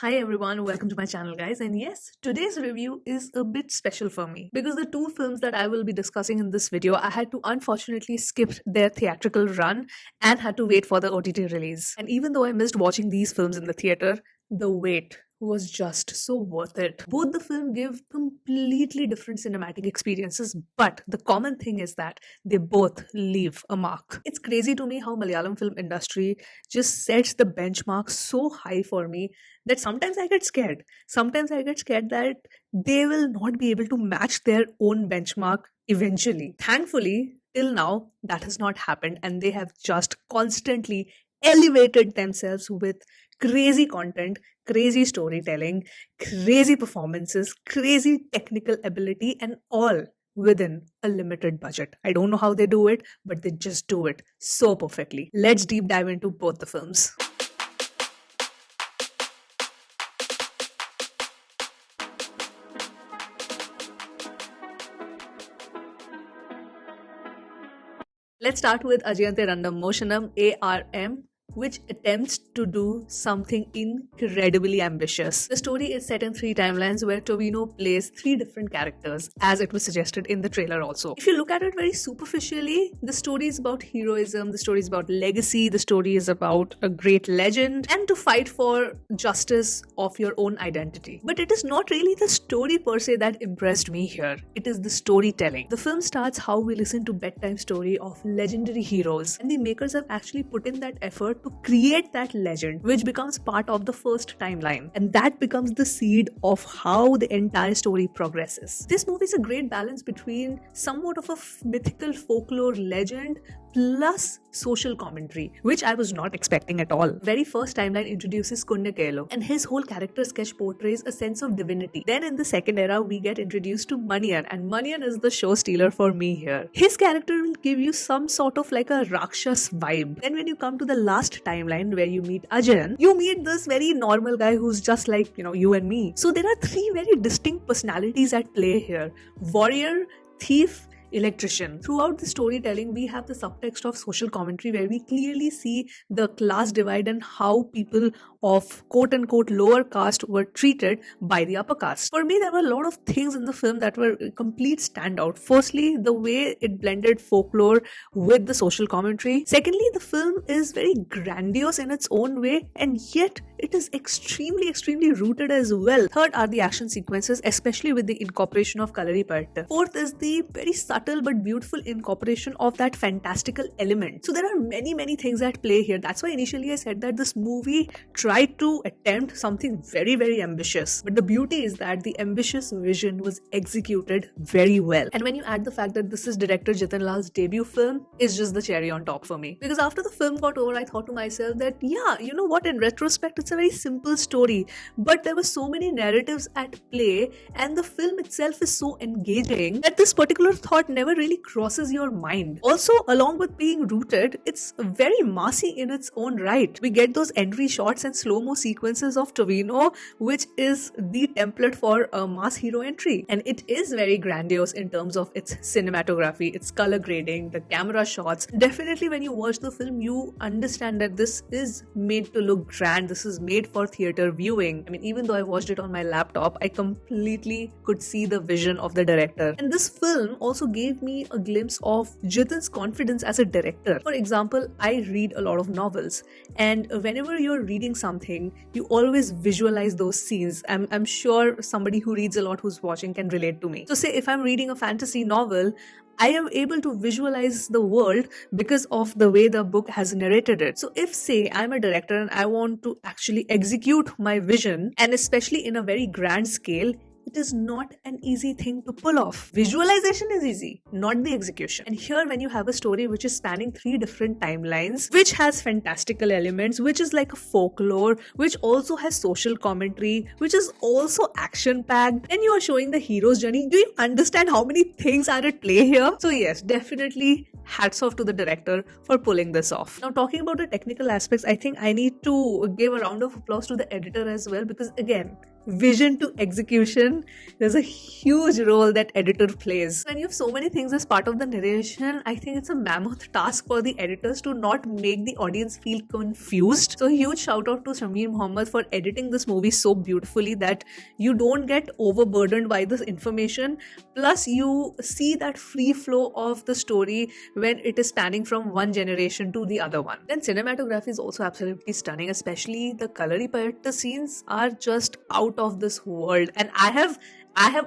Hi everyone, welcome to my channel guys, and yes, today's review is a bit special for me because the two films that I will be discussing in this video, I had to unfortunately skip their theatrical run and had to wait for the OTT release. And even though I missed watching these films in the theater, the wait was just so worth it. Both the film give completely different cinematic experiences, but the common thing is that they both leave a mark. It's crazy to me how Malayalam film industry just sets the benchmark so high for me that sometimes I get scared. Sometimes I get scared that they will not be able to match their own benchmark eventually. Thankfully, till now, that has not happened, and they have just constantly elevated themselves with crazy content, crazy storytelling, crazy performances, crazy technical ability, and all within a limited budget. I don't know how they do it, but they just do it so perfectly. Let's deep dive into both the films. Let's start with Ajayante Randam Moshanam ARM, which attempts to do something incredibly ambitious. The story is set in three timelines where Tovino plays three different characters, as it was suggested in the trailer also. If you look at it very superficially, the story is about heroism, the story is about legacy, the story is about a great legend, and to fight for justice of your own identity. But it is not really the story per se that impressed me here. It is the storytelling. The film starts how we listen to bedtime story of legendary heroes, and the makers have actually put in that effort to create that legend, which becomes part of the first timeline, and that becomes the seed of how the entire story progresses. This movie is a great balance between somewhat of a mythical folklore legend plus social commentary, which I was not expecting at all. Very first timeline introduces Kunde, and his whole character sketch portrays a sense of divinity. Then in the second era, we get introduced to Manian, and Manian is the show stealer for me here. His character will give you some sort of like a Rakshas vibe. Then when you come to the last timeline where you meet Ajayan, you meet this very normal guy who's just like, you and me. So there are three very distinct personalities at play here: warrior, thief, electrician. Throughout the storytelling, we have the subtext of social commentary where we clearly see the class divide and how people of quote-unquote lower caste were treated by the upper caste. For me, there were a lot of things in the film that were a complete standout. Firstly, the way it blended folklore with the social commentary. Secondly, the film is very grandiose in its own way, and yet it is extremely rooted as well. Third are the action sequences, especially with the incorporation of Kalari Patta. Fourth is the very subtle but beautiful incorporation of that fantastical element. So there are many things at play here. That's why initially I said that this movie tried to attempt something very ambitious. But the beauty is that the ambitious vision was executed very well. And when you add the fact that this is director Jitin Lal's debut film, is just the cherry on top for me. Because after the film got over, I thought to myself that, yeah, you know what, in retrospect, it's a very simple story. But there were so many narratives at play, and the film itself is so engaging that this particular thought never really crosses your mind. Also, along with being rooted, it's very massy in its own right. We get those entry shots and slow-mo sequences of Tovino, which is the template for a mass hero entry. And it is very grandiose in terms of its cinematography, its color grading, the camera shots. Definitely when you watch the film, you understand that this is made to look grand. This is made for theater viewing. I mean, even though I watched it on my laptop, I completely could see the vision of the director. And this film also gave me a glimpse of Jitin's confidence as a director. For example, I read a lot of novels, and whenever you're reading something, you always visualize those scenes. I'm sure somebody who reads a lot who's watching can relate to me. So say if I'm reading a fantasy novel, I am able to visualize the world because of the way the book has narrated it. So if, say, I'm a director and I want to actually execute my vision, and especially in a very grand scale, it is not an easy thing to pull off. Visualization is easy, not the execution. And here, when you have a story which is spanning three different timelines, which has fantastical elements, which is like a folklore, which also has social commentary, which is also action-packed, and you are showing the hero's journey, do you understand how many things are at play here? So yes, definitely hats off to the director for pulling this off. Now, talking about the technical aspects, I think I need to give a round of applause to the editor as well, because again, vision to execution, there's a huge role that editor plays. When you have so many things as part of the narration, I think it's a mammoth task for the editors to not make the audience feel confused. So huge shout out to Shamir Mohammed for editing this movie so beautifully that you don't get overburdened by this information, plus you see that free flow of the story when it is spanning from one generation to the other one. Then cinematography is also absolutely stunning, especially the color palette. The scenes are just out of this world, and I have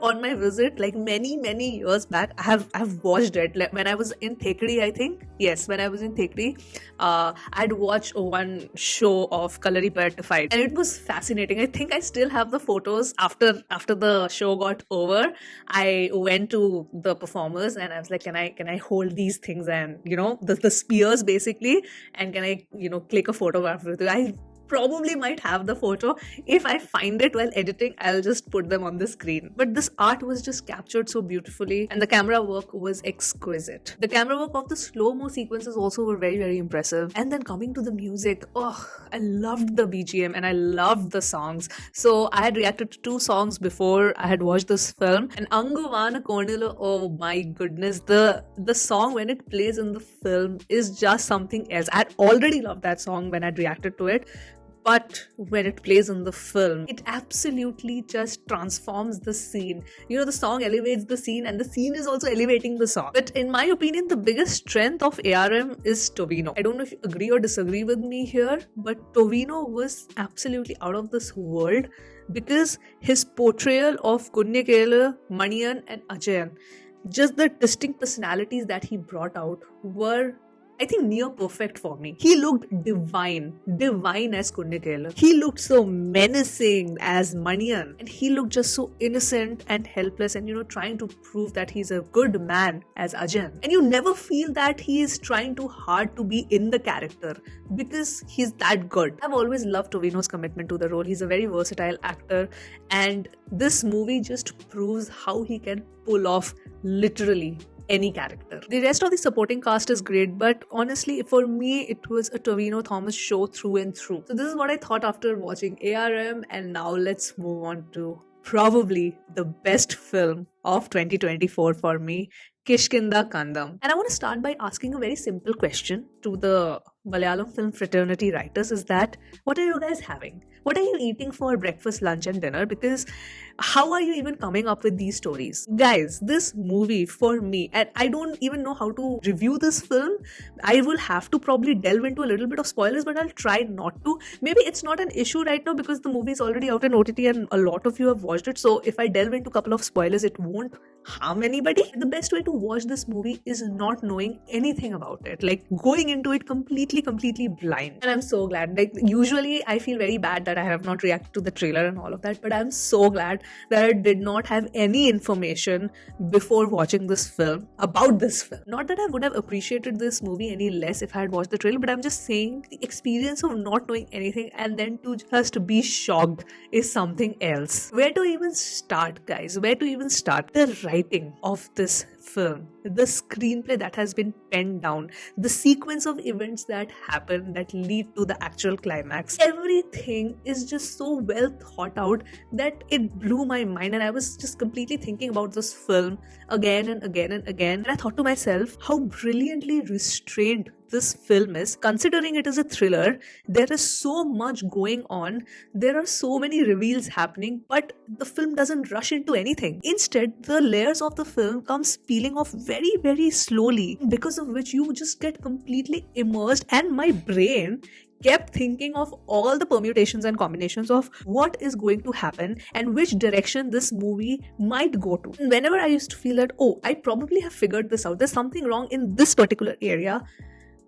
on my visit, like many years back, I have watched it. Like when I was in Thekri, I think. Yes, when I was in Thekri, I'd watched one show of Kalari Palette fight, and it was fascinating. I think I still have the photos after the show got over. I went to the performers and I was like, can I hold these things and the spears basically, and can I click a photograph with it? I probably might have the photo. If I find it while editing, I'll just put them on the screen. But this art was just captured so beautifully, and the camera work was exquisite. The camera work of the slow-mo sequences also were very impressive. And then coming to the music, I loved the BGM and I loved the songs. So I had reacted to 2 songs before I had watched this film, and Anguvana Kornila, oh my goodness, the song when it plays in the film is just something else. I had already loved that song when I'd reacted to it, but when it plays in the film, it absolutely just transforms the scene. The song elevates the scene and the scene is also elevating the song. But in my opinion, the biggest strength of ARM is Tovino. I don't know if you agree or disagree with me here, but Tovino was absolutely out of this world, because his portrayal of Kunnekela, Maniyan and Ajayan, just the distinct personalities that he brought out were, I think, near perfect for me. He looked divine as Kunnekela. He looked so menacing as Maniyan, and he looked just so innocent and helpless and trying to prove that he's a good man as Ajayan. And you never feel that he is trying too hard to be in the character, because he's that good. I've always loved Tovino's commitment to the role. He's a very versatile actor, and this movie just proves how he can pull off literally any character. The rest of the supporting cast is great, but honestly, for me, it was a Tovino Thomas show through and through. So this is what I thought after watching ARM, and now let's move on to probably the best film of 2024 for me, Kishkinda Kaandam. And I want to start by asking a very simple question to the Malayalam film fraternity writers, is that, what are you guys having? What are you eating for breakfast, lunch and dinner? Because how are you even coming up with these stories? Guys, this movie for me, and I don't even know how to review this film. I will have to probably delve into a little bit of spoilers, but I'll try not to. Maybe it's not an issue right now because the movie is already out in OTT and a lot of you have watched it. So if I delve into a couple of spoilers, it won't harm anybody. The best way to watch this movie is not knowing anything about it, like going into it completely blind. And I'm so glad. Like usually I feel very bad that I have not reacted to the trailer and all of that, but I'm so glad that I did not have any information before watching this film about this film. Not that I would have appreciated this movie any less if I had watched the trailer, but I'm just saying the experience of not knowing anything and then to just be shocked is something else. Where to even start, guys? Where to even start? The writing of this film, the screenplay that has been penned down, the sequence of events that happen that lead to the actual climax, everything is just so well thought out that it blew my mind, and I was just completely thinking about this film again and again and again, and I thought to myself how brilliantly restrained this film is. Considering it is a thriller, there is so much going on, there are so many reveals happening, but the film doesn't rush into anything. Instead, the layers of the film come peeling off very slowly, because of which you just get completely immersed, and my brain kept thinking of all the permutations and combinations of what is going to happen and which direction this movie might go to. And whenever I used to feel that, I probably have figured this out, there's something wrong in this particular area,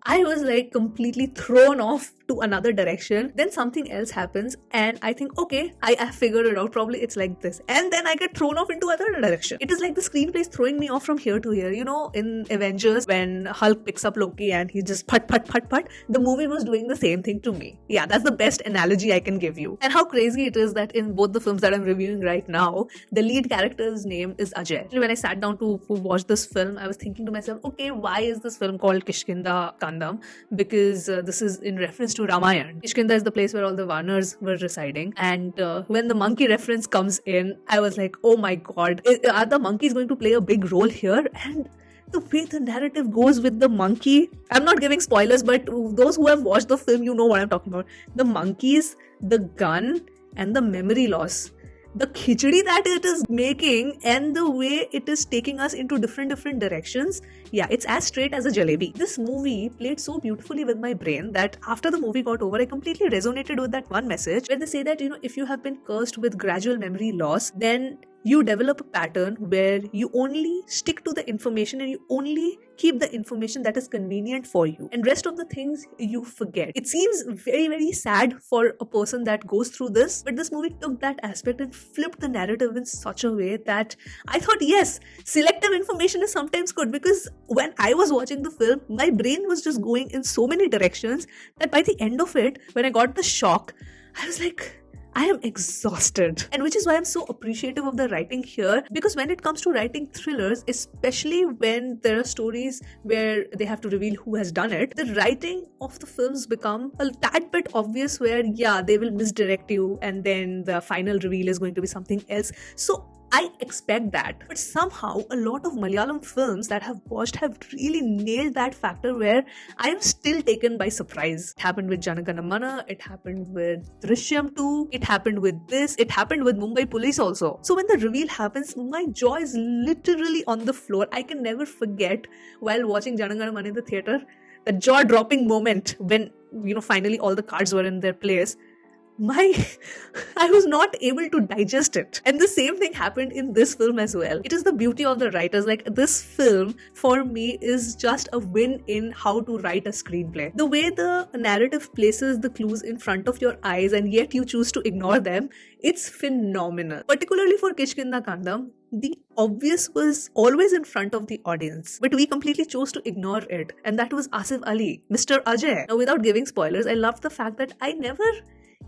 I was like completely thrown off to another direction. Then something else happens and I think, okay, I have figured it out. Probably it's like this. And then I get thrown off into other direction. It is like the screenplay is throwing me off from here to here. You know, in Avengers, when Hulk picks up Loki and he just put, the movie was doing the same thing to me. Yeah, that's the best analogy I can give you. And how crazy it is that in both the films that I'm reviewing right now, the lead character's name is Ajay. When I sat down to watch this film, I was thinking to myself, okay, why is this film called Kishkinda Kaandam? Because this is in reference to to Ramayana. Kishkinda is the place where all the Vanars were residing. And when the monkey reference comes in, I was like, oh my god, are the monkeys going to play a big role here? And the way the narrative goes with the monkey, I'm not giving spoilers, but those who have watched the film, you know what I'm talking about. The monkeys, the gun, and the memory loss. The khichdi that it is making and the way it is taking us into different directions, yeah, it's as straight as a jalebi. This movie played so beautifully with my brain that after the movie got over, I completely resonated with that one message where they say that, if you have been cursed with gradual memory loss, then you develop a pattern where you only stick to the information and you only keep the information that is convenient for you, and rest of the things you forget. It seems very sad for a person that goes through this, but this movie took that aspect and flipped the narrative in such a way that I thought, yes, selective information is sometimes good, because when I was watching the film, my brain was just going in so many directions that by the end of it, when I got the shock, I was like, I am exhausted. And which is why I'm so appreciative of the writing here, because when it comes to writing thrillers, especially when there are stories where they have to reveal who has done it, the writing of the films become a tad bit obvious where, yeah, they will misdirect you and then the final reveal is going to be something else. So I expect that. But somehow a lot of Malayalam films that I've watched have really nailed that factor where I am still taken by surprise. It happened with Janaganamana, it happened with Drishyam 2, it happened with this, it happened with Mumbai Police also. So when the reveal happens, my jaw is literally on the floor. I can never forget while watching Janaganamana in the theatre, the jaw-dropping moment when, finally all the cards were in their place. I was not able to digest it. And the same thing happened in this film as well. It is the beauty of the writers. Like, this film for me is just a win in how to write a screenplay. The way the narrative places the clues in front of your eyes and yet you choose to ignore them, it's phenomenal. Particularly for Kishkinda Kaandam, the obvious was always in front of the audience, but we completely chose to ignore it. And that was Asif Ali, Mr. Ajay. Now, without giving spoilers, I loved the fact that I never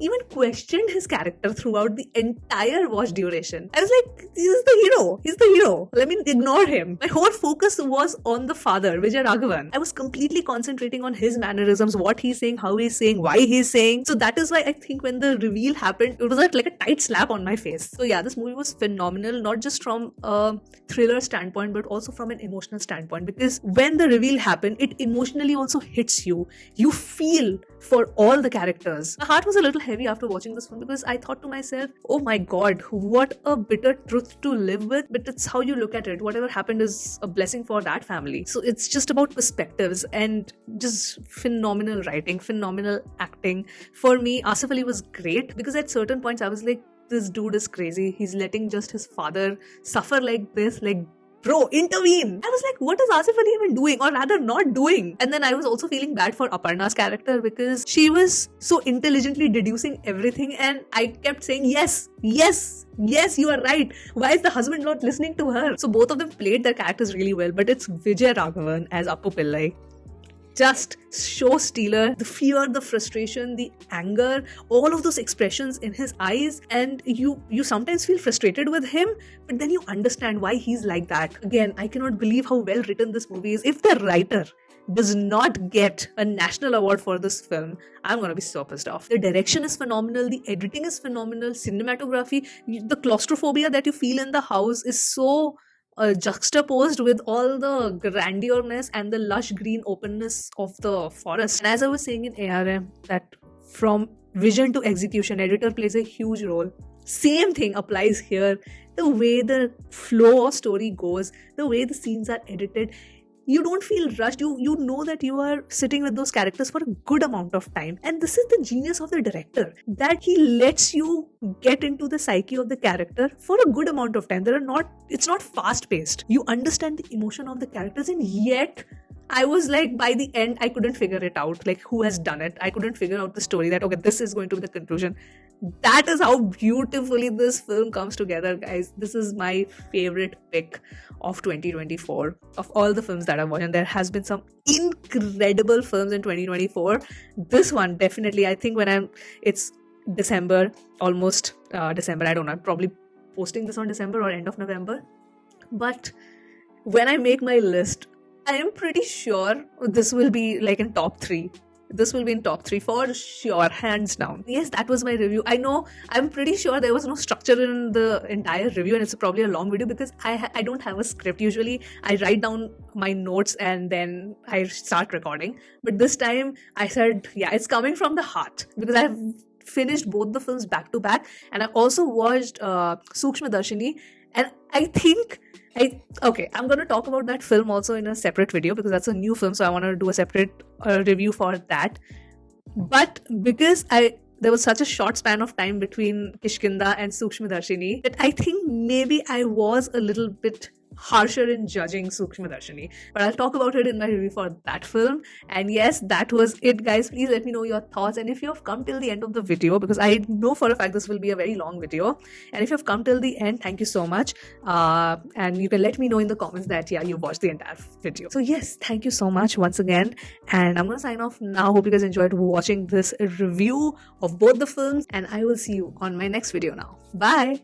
even questioned his character throughout the entire watch duration. I was like, he's the hero. Let me ignore him. My whole focus was on the father, Vijay Raghavan. I was completely concentrating on his mannerisms, what he's saying, how he's saying, why he's saying. So that is why I think when the reveal happened, it was like a tight slap on my face. So yeah, this movie was phenomenal, not just from a thriller standpoint, but also from an emotional standpoint, because when the reveal happened, it emotionally also hits you. You feel for all the characters. My heart was a little heavy after watching this film because I thought to myself, oh my god, what a bitter truth to live with, but it's how you look at it. Whatever happened is a blessing for that family. So it's just about perspectives and just phenomenal writing, phenomenal acting. For me, Asif Ali was great because at certain points I was like, this dude is crazy. He's letting just his father suffer like this, like, bro, intervene. I was like, what is Asif Ali even doing, or rather not doing? And then I was also feeling bad for Aparna's character because she was so intelligently deducing everything, and I kept saying, yes, you are right. Why is the husband not listening to her? So both of them played their characters really well, but it's Vijay Raghavan as Appu Pillai. Just show stealer, the fear, the frustration, the anger, all of those expressions in his eyes, and you sometimes feel frustrated with him, but then you understand why he's like that. Again, I cannot believe how well written this movie is. If the writer does not get a national award for this film, I'm gonna be so pissed off. The direction is phenomenal, the editing is phenomenal, cinematography, the claustrophobia that you feel in the house is so juxtaposed with all the grandiousness and the lush green openness of the forest. And as I was saying in ARM, that from vision to execution, editor plays a huge role. Same thing applies here. The way the flow of story goes, the way the scenes are edited, you don't feel rushed. You know that you are sitting with those characters for a good amount of time. And this is the genius of the director, that he lets you get into the psyche of the character for a good amount of time. It's not fast paced. You understand the emotion of the characters, and yet I was like, by the end, I couldn't figure it out. Like, who has done it? I couldn't figure out the story that, okay, this is going to be the conclusion. That is how beautifully this film comes together, guys. This is my favorite pick of 2024 of all the films that I've watched. And there has been some incredible films in 2024. This one, definitely, I think it's December, almost December. I don't know. I'm probably posting this on December or end of November. But when I make my list, I am pretty sure this will be like in top 3. this will be in top 3 for sure, hands down. Yes, that was my review. I know, I'm pretty sure there was no structure in the entire review, and it's probably a long video because I don't have a script. Usually I write down my notes and then I start recording, but this time I said, yeah, it's coming from the heart because I've finished both the films back to back, and I also watched Sukshma Darshini, and I think I'm going to talk about that film also in a separate video because that's a new film, so I want to do a separate review for that. But because there was such a short span of time between Kishkinda and Sukshma Darshini that I think maybe I was a little bit harsher in judging Sukshma Darshini. But I'll talk about it in my review for that film. And yes, that was it, guys. Please let me know your thoughts. And if you have come till the end of the video, because I know for a fact this will be a very long video, and if you have come till the end, thank you so much. And you can let me know in the comments that, yeah, you watched the entire video. So yes, thank you so much once again. And I'm going to sign off now. Hope you guys enjoyed watching this review of both the films. And I will see you on my next video now. Bye.